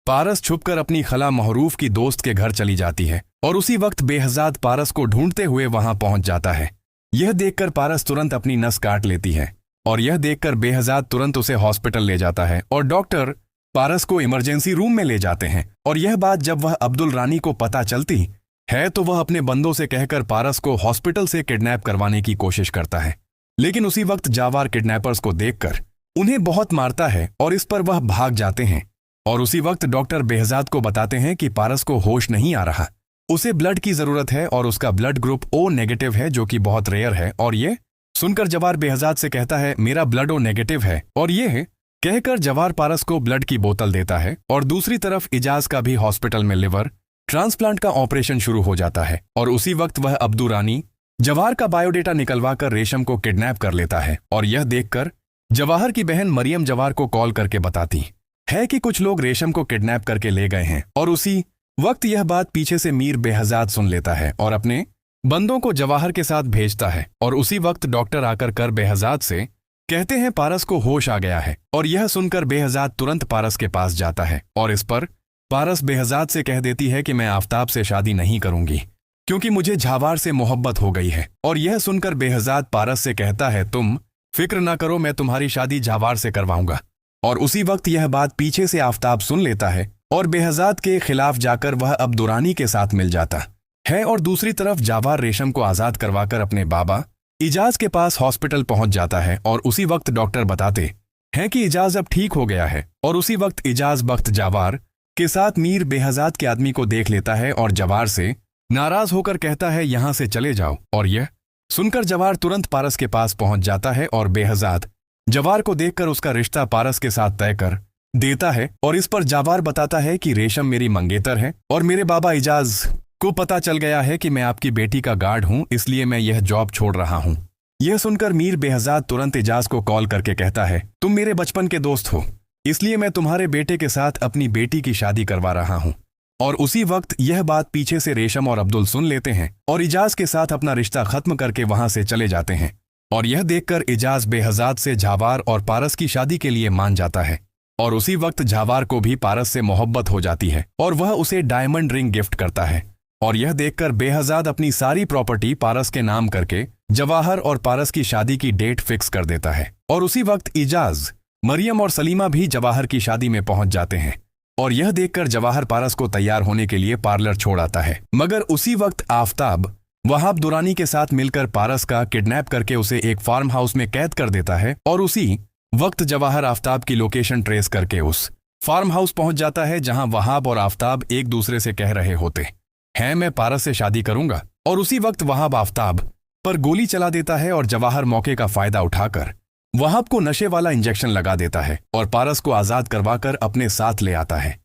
पारस छुपकर अपनी खला महरूफ की दोस्त के घर चली जाती है और उसी वक्त बेहजाद पारस को ढूंढते हुए वहां पहुंच जाता है। यह देखकर पारस तुरंत अपनी नस काट लेती है और यह देखकर बेहजाद तुरंत उसे हॉस्पिटल ले जाता है और डॉक्टर पारस को इमरजेंसी रूम में ले जाते हैं। और यह बात जब वह अब्दुल रानी को पता चलती है तो वह अपने बंदों से कहकर पारस को हॉस्पिटल से किडनैप करवाने की कोशिश करता है, लेकिन उसी वक्त जावार किडनैपर्स को देखकर उन्हें बहुत मारता है और इस पर वह भाग जाते हैं। और उसी वक्त डॉक्टर बेहजाद को बताते हैं कि पारस को होश नहीं आ रहा, उसे ब्लड की जरूरत है और उसका ब्लड ग्रुप ओ नेगेटिव है जो कि बहुत रेयर है। और ये सुनकर जवार बेहजाद से कहता है मेरा ब्लड ओ नेगेटिव है, और ये कहकर जवार पारस को ब्लड की बोतल देता है। और दूसरी तरफ इजाज का भी हॉस्पिटल में लिवर ट्रांसप्लांट का ऑपरेशन शुरू हो जाता है और उसी वक्त वह अब्दुल रानी जवाहर का बायोडेटा निकलवाकर रेशम को किडनैप कर लेता है। और यह देखकर जवाहर की बहन मरियम जवाहर को कॉल करके बताती है कि कुछ लोग रेशम को किडनैप करके ले गए हैं। और उसी वक्त यह बात पीछे से मीर बेहजाद सुन लेता है और अपने बंदों को जवाहर के साथ भेजता है। और उसी वक्त डॉक्टर आकर कर बेहजाद से कहते हैं पारस को होश आ गया है। और यह सुनकर बेहजाद तुरंत पारस के पास जाता है और इस पर पारस बेहजाद से कह देती है कि मैं आफताब से शादी नहीं करूंगी क्योंकि मुझे झावार से मोहब्बत हो गई है। और यह सुनकर बेहजाद पारस से कहता है तुम फिक्र ना करो, मैं तुम्हारी शादी झावार से करवाऊंगा। और उसी वक्त यह बात पीछे से आफताब सुन लेता है और बेहजाद के खिलाफ जाकर वह अब दुरानी के साथ मिल जाता है। और दूसरी तरफ जावार रेशम को आजाद करवाकर अपने बाबा इजाज के पास हॉस्पिटल पहुंच जाता है और उसी वक्त डॉक्टर बताते हैं कि इजाज अब ठीक हो गया है। और उसी वक्त इजाज बख्त जावार के साथ मीर बेहजाद के आदमी को देख लेता है और जवार से नाराज होकर कहता है यहां से चले जाओ। और यह सुनकर जवार तुरंत पारस के पास पहुंच जाता है और बेहजाद जवार को देखकर उसका रिश्ता पारस के साथ तय कर देता है। और इस पर जावार बताता है कि रेशम मेरी मंगेतर है और मेरे बाबा इजाज को पता चल गया है कि मैं आपकी बेटी का गार्ड हूं, इसलिए मैं यह जॉब छोड़ रहा हूं। यह सुनकर मीर बेहजाद तुरंत इजाज को कॉल करके कहता है तुम मेरे बचपन के दोस्त हो, इसलिए मैं तुम्हारे बेटे के साथ अपनी बेटी की शादी करवा रहा हूं। और उसी वक्त यह बात पीछे से रेशम और अब्दुल सुन लेते हैं और इजाज के साथ अपना रिश्ता खत्म करके वहां से चले जाते हैं। और यह देखकर इजाज बेहजाद से झावार और पारस की शादी के लिए मान जाता है। और उसी वक्त झावार को भी पारस से मोहब्बत हो जाती है और वह उसे डायमंड रिंग गिफ्ट करता है। और यह देखकर बेहजाद अपनी सारी प्रॉपर्टी पारस के नाम करके जवाहर और पारस की शादी की डेट फिक्स कर देता है। और उसी वक्त इजाज मरियम और सलीमा भी जवाहर की शादी में पहुंच जाते हैं। और यह देखकर जवाहर पारस को तैयार होने के लिए पार्लर छोड़ आता है, मगर उसी वक्त आफताब वहाब दुरानी के साथ मिलकर पारस का किडनैप करके उसे एक फार्म हाउस में कैद कर देता है। और उसी वक्त जवाहर आफताब की लोकेशन ट्रेस करके उस फार्म हाउस पहुंच जाता है जहां वहाब और आफताब एक दूसरे से कह रहे होते हैं मैं पारस से शादी करूंगा। और उसी वक्त वहाब आफताब पर गोली चला देता है और जवाहर मौके का फायदा उठाकर वहाब को नशे वाला इंजेक्शन लगा देता है और पारस को आजाद करवाकर अपने साथ ले आता है।